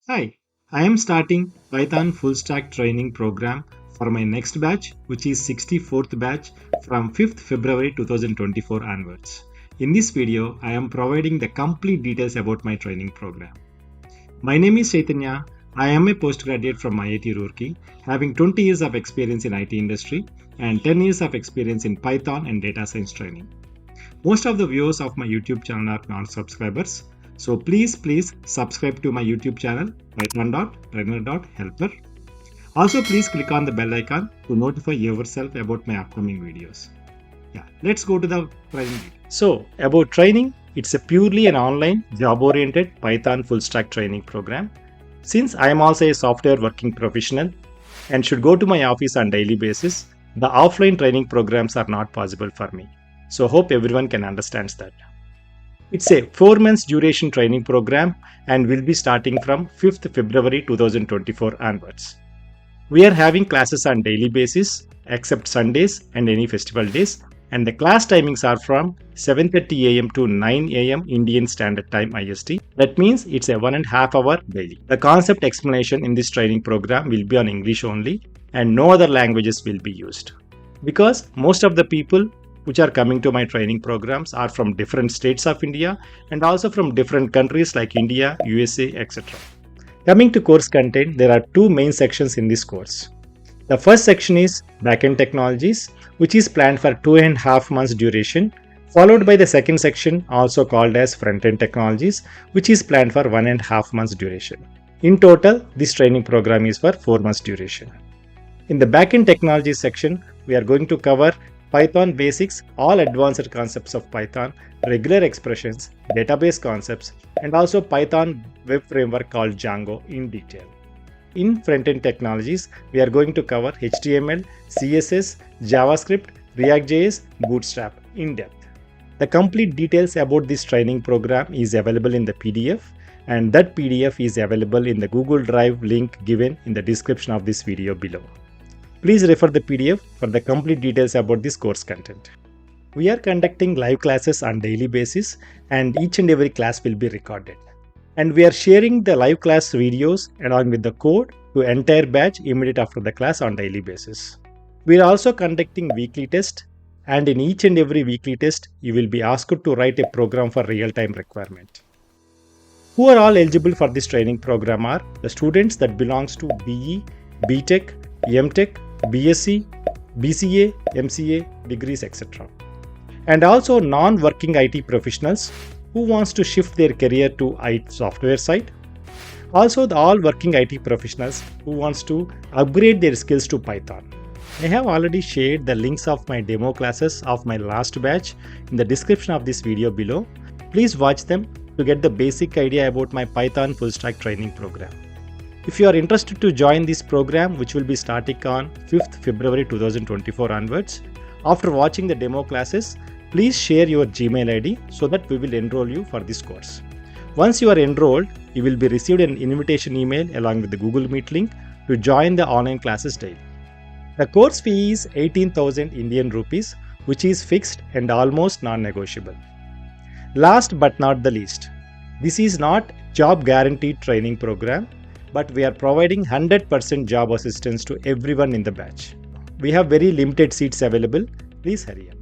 Hi, I am starting Python Fullstack Training program for my next batch, which is 64th batch from 5th February 2024 onwards. In this video, I am providing the complete details about my training program. My name is Chaitanya. I am a postgraduate from IIT Roorkee, having 20 years of experience in IT industry and 10 years of experience in Python and data science training. Most of the viewers of my YouTube channel are non-subscribers. So please subscribe to my YouTube channel python.trainer.helper. Also please click on the bell icon to notify yourself about my upcoming videos. Let's go to the training. So about training, it's a purely an online job-oriented Python full stack training program. Since I am also a software working professional and should go to my office on daily basis, the offline training programs are not possible for me. So hope everyone can understand that. It's a 4 months duration training program and will be starting from 5th February 2024 onwards. We are having classes on daily basis except Sundays and any festival days, and the class timings are from 7:30 am to 9 am Indian Standard Time IST. That means it's a 1.5 hour daily. The concept explanation in this training program will be on English only and no other languages will be used. Because most of the people which are coming to my training programs are from different states of India and also from different countries like India, USA, etc. Coming to course content, there are two main sections in this course. The first section is Backend Technologies, which is planned for 2.5 months duration, followed by the second section, also called as Frontend Technologies, which is planned for 1.5 months duration. In total, this training program is for 4 months duration. In the Backend Technologies section, we are going to cover Python basics, all advanced concepts of Python, regular expressions, database concepts, and also Python web framework called Django in detail. In front-end technologies, we are going to cover HTML, CSS, JavaScript, React.js, Bootstrap in depth. The complete details about this training program is available in the PDF, and that PDF is available in the Google Drive link given in the description of this video below. Please refer the PDF for the complete details about this course content. We are conducting live classes on daily basis and each and every class will be recorded. And we are sharing the live class videos along with the code to entire batch immediate after the class on daily basis. We are also conducting weekly test, and in each and every weekly test you will be asked to write a program for real-time requirement. Who are all eligible for this training program are the students that belongs to BE, BTech, MTech, BSc, BCA, MCA, degrees, etc. And also non-working IT professionals who wants to shift their career to IT software side. Also all working IT professionals who wants to upgrade their skills to Python. I have already shared the links of my demo classes of my last batch in the description of this video below. Please watch them to get the basic idea about my Python full stack training program. If you are interested to join this program, which will be starting on 5th February 2024 onwards, after watching the demo classes, please share your Gmail ID so that we will enroll you for this course. Once you are enrolled, you will be received an invitation email along with the Google Meet link to join the online classes daily. The course fee is 18,000 Indian rupees, which is fixed and almost non-negotiable. Last but not the least, this is not job guaranteed training program, but we are providing 100% job assistance to everyone in the batch. We have very limited seats available. Please hurry up.